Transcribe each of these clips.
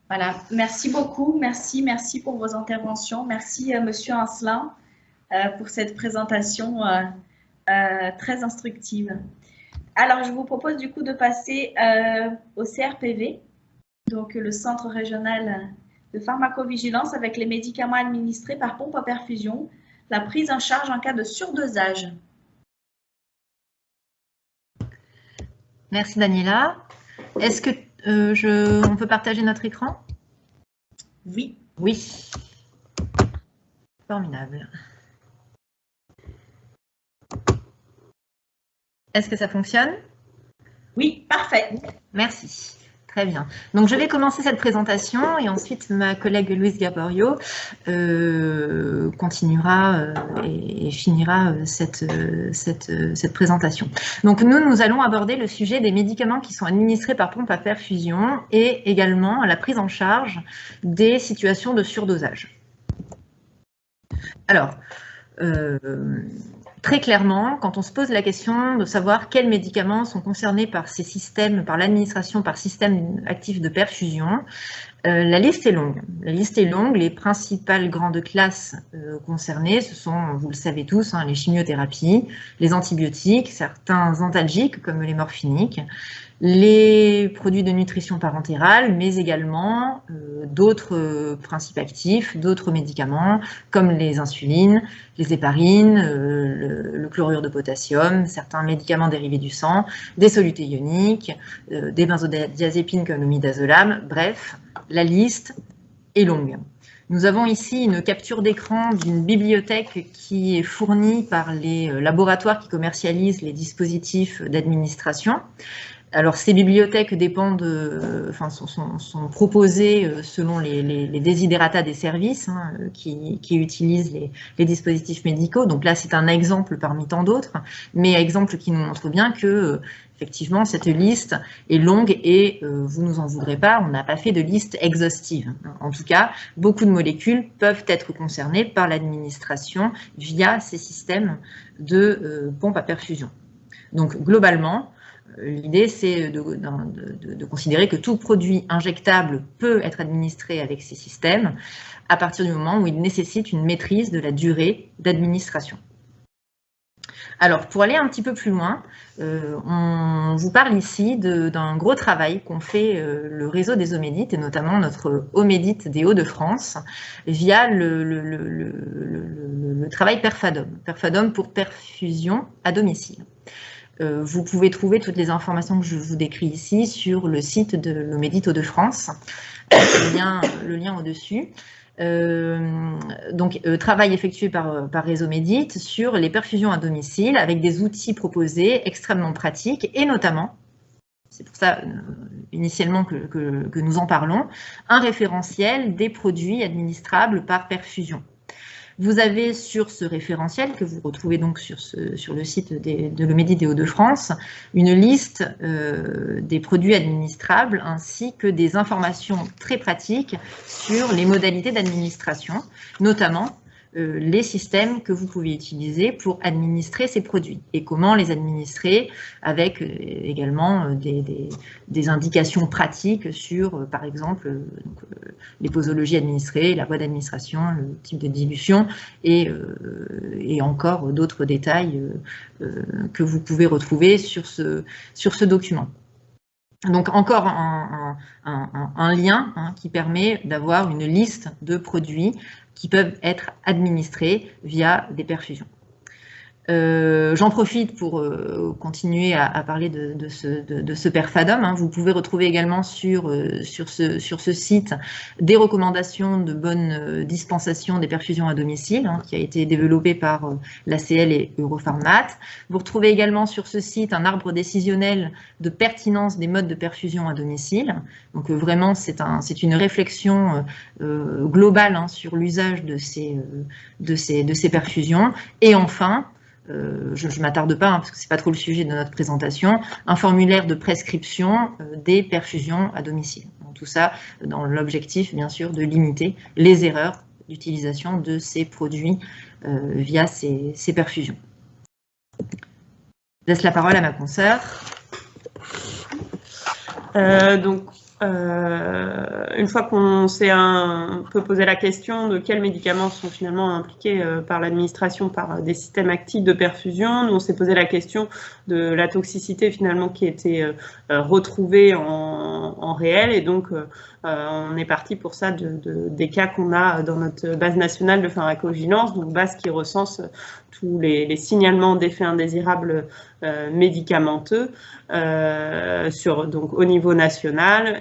Voilà, merci beaucoup, merci pour vos interventions. Merci, Monsieur Ancelin, pour cette présentation très instructive. Alors, je vous propose du coup de passer au CRPV, donc le Centre régional de pharmacovigilance avec les médicaments administrés par pompe à perfusion, la prise en charge en cas de surdosage. Merci Daniela. Est-ce que on peut partager notre écran? Oui. Oui. Formidable. Est-ce que ça fonctionne? Oui, parfait. Merci. Très bien. Donc, je vais commencer cette présentation et ensuite ma collègue Louise Gaborio continuera et finira cette présentation. Donc, nous allons aborder le sujet des médicaments qui sont administrés par pompe à perfusion et également la prise en charge des situations de surdosage. Alors, très clairement, quand on se pose la question de savoir quels médicaments sont concernés par ces systèmes, par l'administration, par système actif de perfusion, la liste est longue. La liste est longue. Les principales grandes classes concernées, ce sont, vous le savez tous, les chimiothérapies, les antibiotiques, certains antalgiques comme les morphiniques, les produits de nutrition parentérale, mais également d'autres principes actifs, d'autres médicaments comme les insulines, les héparines, le chlorure de potassium, certains médicaments dérivés du sang, des solutés ioniques, des benzodiazépines comme le midazolam, bref, la liste est longue. Nous avons ici une capture d'écran d'une bibliothèque qui est fournie par les laboratoires qui commercialisent les dispositifs d'administration. Alors, ces bibliothèques dépendent, sont proposées selon les desiderata des services qui utilisent les dispositifs médicaux. Donc là, c'est un exemple parmi tant d'autres, mais exemple qui nous montre bien que, effectivement, cette liste est longue et vous nous en voudrez pas, on n'a pas fait de liste exhaustive. En tout cas, beaucoup de molécules peuvent être concernées par l'administration via ces systèmes de pompe à perfusion. Donc, globalement, l'idée, c'est de considérer que tout produit injectable peut être administré avec ces systèmes à partir du moment où il nécessite une maîtrise de la durée d'administration. Alors, pour aller un petit peu plus loin, on vous parle ici d'un gros travail qu'ont fait le réseau des Omédites, et notamment notre Omédite des Hauts-de-France, via le travail Perfadom. Perfadom pour perfusion à domicile. Vous pouvez trouver toutes les informations que je vous décris ici sur le site de l'Omédite Hauts-de-France, le lien au-dessus. Travail effectué par Réseau Médite sur les perfusions à domicile avec des outils proposés extrêmement pratiques et notamment, c'est pour ça initialement que nous en parlons, un référentiel des produits administrables par perfusion. Vous avez sur ce référentiel, que vous retrouvez donc sur le site de l'Omédite des Hauts-de-France, une liste des produits administrables ainsi que des informations très pratiques sur les modalités d'administration, notamment les systèmes que vous pouvez utiliser pour administrer ces produits et comment les administrer avec également des indications pratiques sur, par exemple, les posologies administrées, la voie d'administration, le type de dilution et encore d'autres détails que vous pouvez retrouver sur ce document. Donc encore un lien qui permet d'avoir une liste de produits qui peuvent être administrés via des perfusions. J'en profite pour continuer à parler de ce Perfadom. Vous pouvez retrouver également sur ce site des recommandations de bonne dispensation des perfusions à domicile, qui a été développé par l'ACL et Europharmat. Vous retrouvez également sur ce site un arbre décisionnel de pertinence des modes de perfusion à domicile. Donc vraiment, c'est une réflexion globale sur l'usage de ces perfusions. Et enfin, je ne m'attarde pas parce que ce n'est pas trop le sujet de notre présentation, un formulaire de prescription des perfusions à domicile. Donc, tout ça dans l'objectif, bien sûr, de limiter les erreurs d'utilisation de ces produits via ces perfusions. Je laisse la parole à ma consoeur. Donc, une fois qu'on s'est un peu posé la question de quels médicaments sont finalement impliqués par l'administration par des systèmes actifs de perfusion, nous on s'est posé la question de la toxicité finalement qui était retrouvée en réel, et donc on est parti pour ça des cas qu'on a dans notre base nationale de pharmacovigilance, donc base qui recense tous les signalements d'effets indésirables médicamenteux donc au niveau national,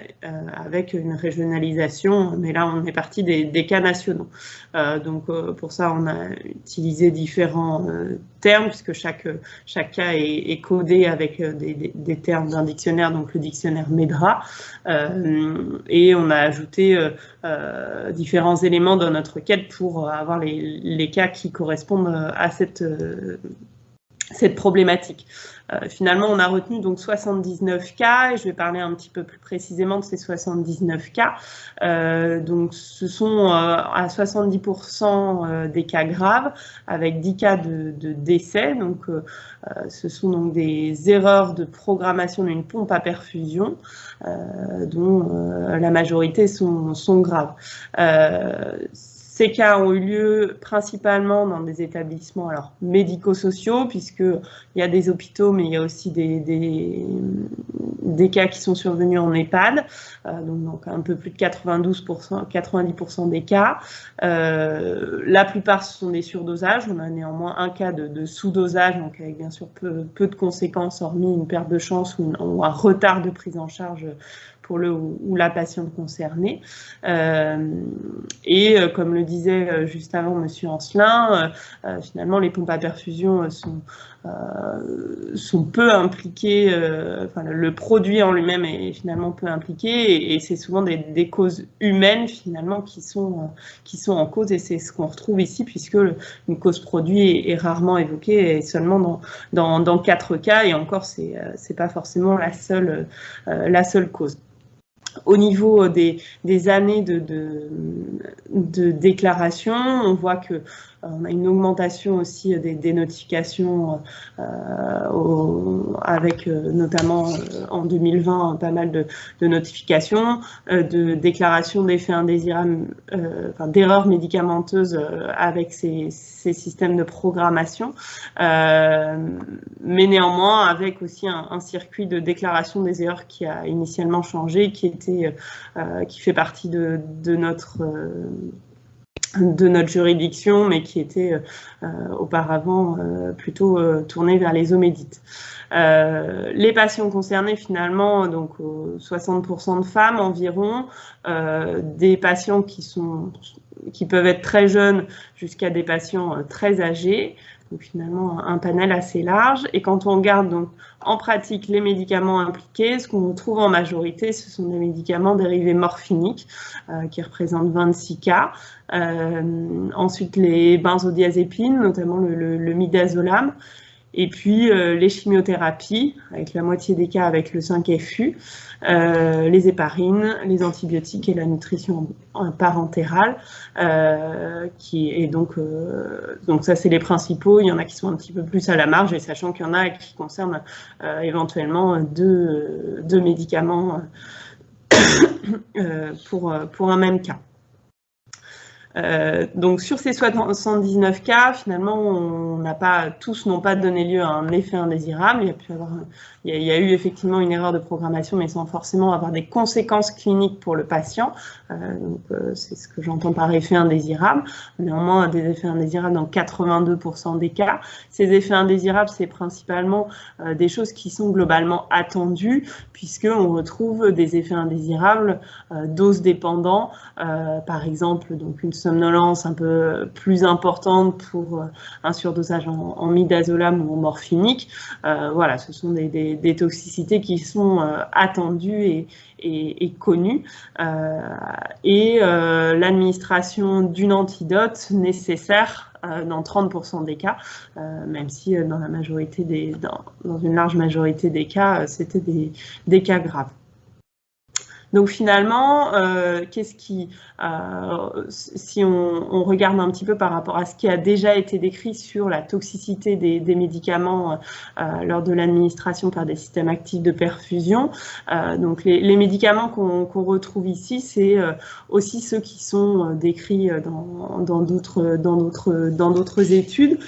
avec une régionalisation, mais là on est parti des cas nationaux. Donc pour ça on a utilisé différents termes, puisque chaque cas est codé avec des termes d'un dictionnaire, donc le dictionnaire MEDRA, et on a ajouté différents éléments dans notre requête pour avoir les cas qui correspondent à cette problématique. Finalement, on a retenu donc 79 cas, et je vais parler un petit peu plus précisément de ces 79 cas. Donc, ce sont à 70% des cas graves, avec 10 cas de décès. Donc, ce sont donc des erreurs de programmation d'une pompe à perfusion, dont la majorité sont graves. Ces cas ont eu lieu principalement dans des établissements médico-sociaux, puisqu'il y a des hôpitaux, mais il y a aussi des cas qui sont survenus en EHPAD, donc un peu plus de 90% des cas. La plupart, ce sont des surdosages. On a néanmoins un cas de sous-dosage, donc avec bien sûr peu de conséquences, hormis une perte de chance ou un retard de prise en charge pour le ou la patiente concernée. Et comme le disait juste avant Monsieur Ancelin, finalement les pompes à perfusion sont peu impliquées, le produit en lui-même est finalement peu impliqué, et c'est souvent des causes humaines finalement qui sont en cause, et c'est ce qu'on retrouve ici, puisque une cause produit est rarement évoquée, et seulement dans 4 cas, et encore c'est pas forcément la seule cause. Au niveau des années de déclaration, on voit que on a une augmentation aussi des notifications, avec notamment en 2020 pas mal de notifications, de déclarations d'effets indésirables, d'erreurs médicamenteuses avec ces systèmes de programmation, mais néanmoins avec aussi un circuit de déclaration des erreurs qui a initialement changé, qui fait partie de notre juridiction, mais qui était auparavant plutôt tournée vers les OMEDIT. Les patients concernés, finalement, donc 60% de femmes environ, des patients qui peuvent être très jeunes jusqu'à des patients très âgés. Donc finalement un panel assez large. Et quand on regarde donc en pratique les médicaments impliqués, ce qu'on trouve en majorité, ce sont des médicaments dérivés morphiniques qui représentent 26 cas. Ensuite les benzodiazépines, notamment le midazolam. Et puis les chimiothérapies, avec la moitié des cas avec le 5-FU, les héparines, les antibiotiques et la nutrition parentérale, qui est donc ça c'est les principaux. Il y en a qui sont un petit peu plus à la marge, et sachant qu'il y en a qui concernent éventuellement deux médicaments pour un même cas. Donc sur ces 79 cas, finalement, tous n'ont pas donné lieu à un effet indésirable. Il y a eu effectivement une erreur de programmation, mais sans forcément avoir des conséquences cliniques pour le patient. C'est ce que j'entends par effet indésirable. Néanmoins, des effets indésirables dans 82% des cas. Ces effets indésirables, c'est principalement des choses qui sont globalement attendues, puisqu'on retrouve des effets indésirables dose dépendants, par exemple, donc une somnolence un peu plus importante pour un surdosage en midazolam ou en morphinique. Voilà, ce sont des toxicités qui sont attendues et connues. Et l'administration d'une antidote nécessaire dans 30% des cas, même si dans une large majorité des cas, c'était des cas graves. Donc finalement, si on regarde un petit peu par rapport à ce qui a déjà été décrit sur la toxicité des médicaments lors de l'administration par des systèmes actifs de perfusion, donc les médicaments qu'on retrouve ici, c'est aussi ceux qui sont décrits dans d'autres études.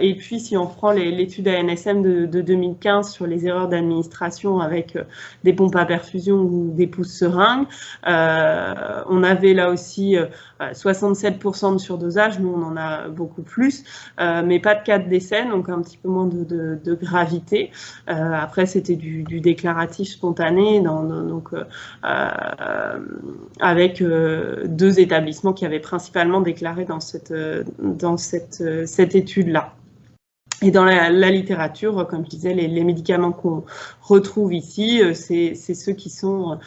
Et puis si on prend l'étude ANSM de 2015 sur les erreurs d'administration avec des pompes à perfusion ou des pousse-seringues, on avait là aussi 67% de surdosage, nous on en a beaucoup plus, mais pas de cas de décès, donc un petit peu moins de gravité. Après c'était du déclaratif spontané, avec 2 établissements qui avaient principalement déclaré dans cette étude-là. Et dans la littérature, comme je disais, les médicaments qu'on retrouve ici, c'est ceux qui sont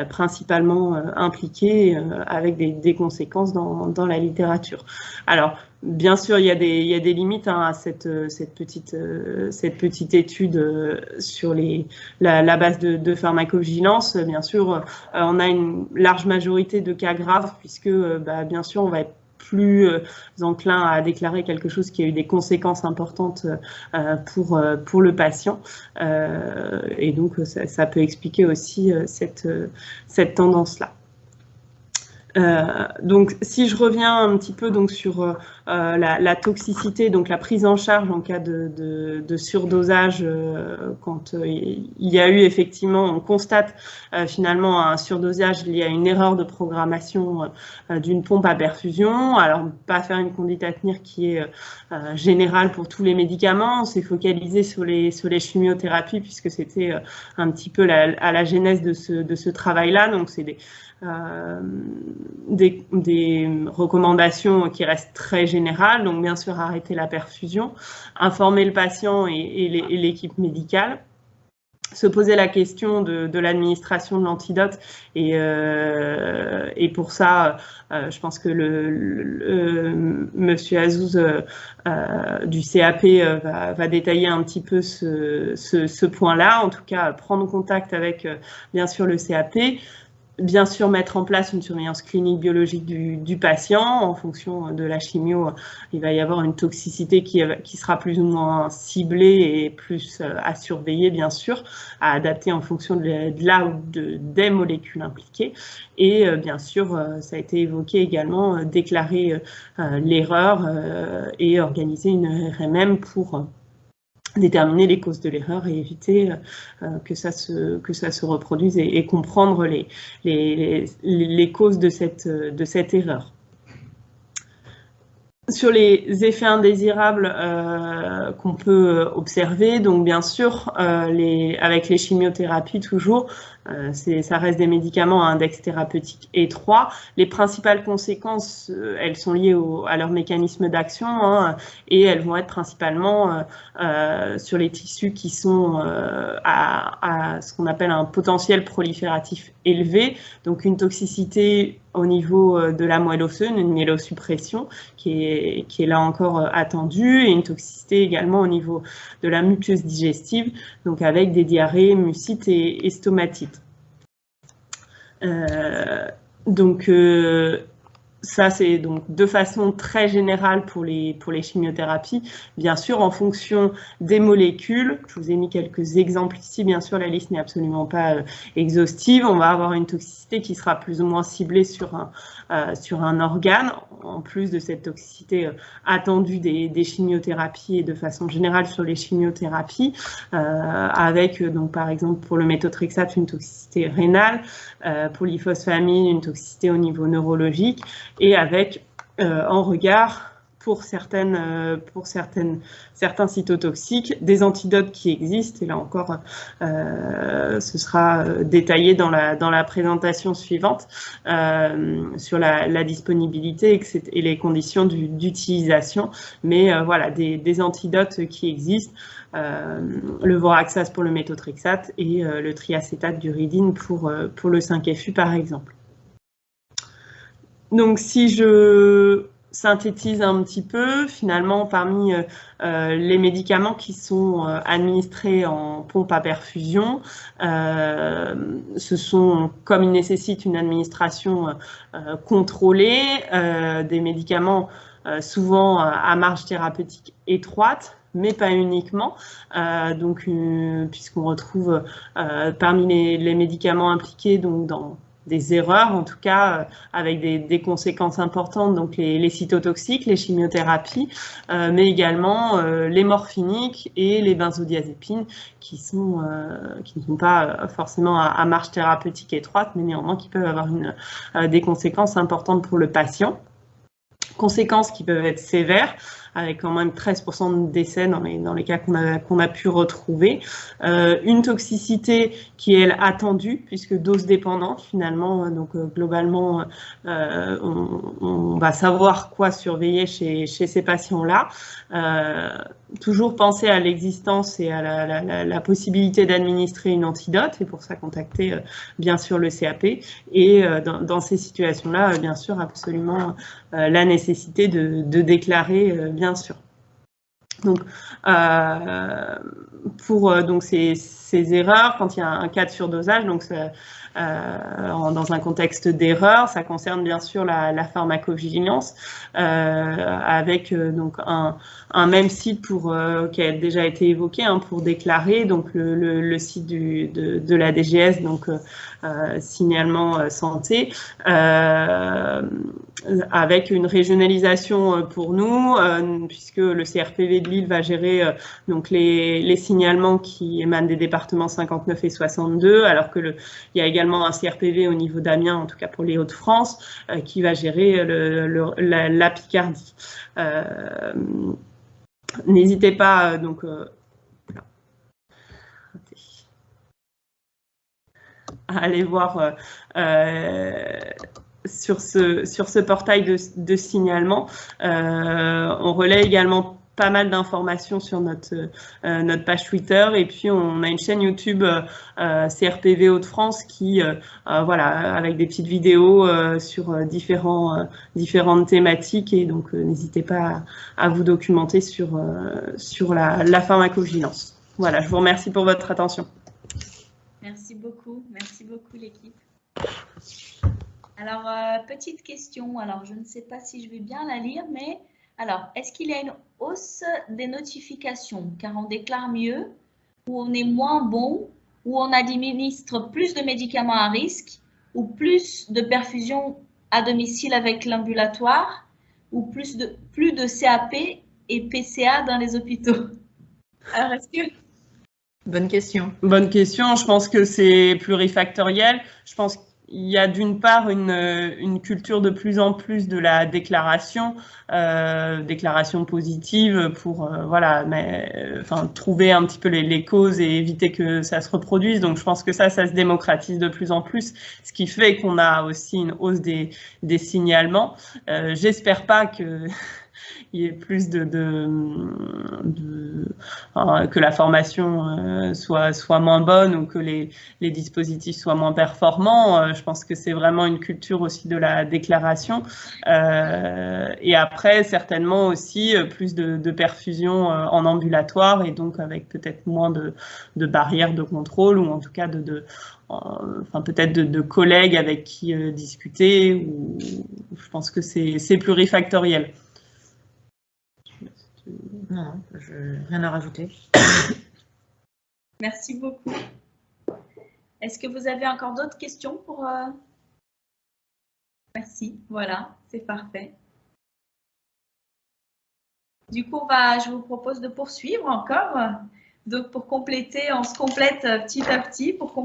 principalement impliqués avec des conséquences dans la littérature. Alors, bien sûr, il y a des limites à cette petite étude sur la base de pharmacovigilance. Bien sûr, on a une large majorité de cas graves puisque, bien sûr, on va être plus enclin à déclarer quelque chose qui a eu des conséquences importantes pour le patient. Et donc, ça peut expliquer aussi cette tendance-là. Donc, si je reviens un petit peu donc sur la toxicité, donc la prise en charge en cas de surdosage, quand il y a eu effectivement, on constate finalement un surdosage lié à une erreur de programmation d'une pompe à perfusion. Alors, pas faire une conduite à tenir qui est générale pour tous les médicaments. On s'est focalisé sur les chimiothérapies puisque c'était un petit peu à la genèse de ce travail-là. Donc, c'est des recommandations qui restent très générales, donc bien sûr arrêter la perfusion, informer le patient et l'équipe médicale, se poser la question de l'administration de l'antidote et pour ça, je pense que Monsieur Azouz du CAP va détailler un petit peu ce point-là, en tout cas prendre contact avec bien sûr le CAP, bien sûr mettre en place une surveillance clinique biologique du patient. En fonction de la chimio, il va y avoir une toxicité qui sera plus ou moins ciblée et plus à surveiller, bien sûr, à adapter en fonction des molécules impliquées. Et bien sûr, ça a été évoqué également, déclarer l'erreur et organiser une RMM pour déterminer les causes de l'erreur et éviter que ça se reproduise et comprendre les causes de cette erreur. Sur les effets indésirables qu'on peut observer, donc bien sûr, avec les chimiothérapies toujours, ça reste des médicaments à index thérapeutique étroit. Les principales conséquences, elles sont liées à leur mécanisme d'action et elles vont être principalement sur les tissus qui sont à ce qu'on appelle un potentiel prolifératif élevé, donc une toxicité au niveau de la moelle osseuse, une myélosuppression qui est là encore attendue, et une toxicité également au niveau de la muqueuse digestive, donc avec des diarrhées, mucites et stomatites. Ça, c'est donc de façon très générale pour les chimiothérapies. Bien sûr, en fonction des molécules, je vous ai mis quelques exemples ici, bien sûr, la liste n'est absolument pas exhaustive. On va avoir une toxicité qui sera plus ou moins ciblée sur un organe, en plus de cette toxicité attendue des chimiothérapies et de façon générale sur les chimiothérapies, avec, donc, par exemple, pour le méthotrexate, une toxicité rénale, pour l'ifosfamine, une toxicité au niveau neurologique, et avec en regard pour certains cytotoxiques des antidotes qui existent, et là encore ce sera détaillé dans la présentation suivante sur la disponibilité et les conditions d'utilisation, mais voilà, des antidotes qui existent, le voraxase pour le méthotrexate et le triacétate d'uridine pour le 5-FU par exemple. Donc, si je synthétise un petit peu, finalement, parmi les médicaments qui sont administrés en pompe à perfusion, ce sont, comme ils nécessitent une administration contrôlée, des médicaments souvent à marge thérapeutique étroite, mais pas uniquement. Puisqu'on retrouve parmi les médicaments impliqués donc dans des erreurs, en tout cas avec des conséquences importantes, donc les cytotoxiques, les chimiothérapies, mais également les morphiniques et les benzodiazépines qui ne sont pas forcément à marge thérapeutique étroite, mais néanmoins qui peuvent avoir des conséquences importantes pour le patient. Conséquences qui peuvent être sévères, avec quand même 13% de décès dans les cas qu'on a pu retrouver. Une toxicité qui est elle, attendue, puisque dose dépendante finalement, donc globalement, on va savoir quoi surveiller chez ces patients-là. Toujours penser à l'existence et à la possibilité d'administrer une antidote, et pour ça contacter bien sûr le CAP, et dans ces situations-là, bien sûr, absolument la nécessité de déclarer, bien sûr. Donc, pour donc ces erreurs, quand il y a un cas de surdosage, donc dans un contexte d'erreur, ça concerne bien sûr la pharmacovigilance, avec donc un même site qui a déjà été évoqué pour déclarer, donc le site de la DGS, donc signalement santé, avec une régionalisation pour nous, puisque le CRPV de Lille va gérer donc les signalements qui émanent des départements 59 et 62, alors que il y a également un CRPV au niveau d'Amiens, en tout cas pour les Hauts-de-France, qui va gérer la Picardie. N'hésitez pas à aller voir sur ce portail de signalement. On relaie également pas mal d'informations sur notre page Twitter, et puis on a une chaîne YouTube CRPV Hauts-de-France qui voilà, avec des petites vidéos sur différentes thématiques, et donc n'hésitez pas à vous documenter sur la pharmacovigilance. Voilà, je vous remercie pour votre attention. Merci beaucoup l'équipe. Alors, petite question, alors je ne sais pas si je vais bien la lire, mais alors, est-ce qu'il y a une hausse des notifications car on déclare mieux, ou on est moins bon, ou on administre plus de médicaments à risque, ou plus de perfusion à domicile avec l'ambulatoire, ou plus de CAP et PCA dans les hôpitaux? Alors, est-ce que... Bonne question. Bonne question. Je pense que c'est plurifactoriel. Je pense qu'il y a d'une part une culture de plus en plus de la déclaration positive pour trouver un petit peu les causes et éviter que ça se reproduise. Donc je pense que ça se démocratise de plus en plus, ce qui fait qu'on a aussi une hausse des signalements. J'espère pas que il y ait plus que la formation soit moins bonne, ou que les dispositifs soient moins performants. Je pense que c'est vraiment une culture aussi de la déclaration. Et après, certainement aussi plus de perfusion en ambulatoire, et donc avec peut-être moins de barrières de contrôle, ou en tout cas peut-être de collègues avec qui discuter. Ou je pense que c'est plurifactoriel. Non, rien à rajouter. Merci beaucoup. Est-ce que vous avez encore d'autres questions pour... Merci, voilà, c'est parfait. Du coup, je vous propose de poursuivre encore. Donc, pour compléter, on se complète petit à petit pour compléter.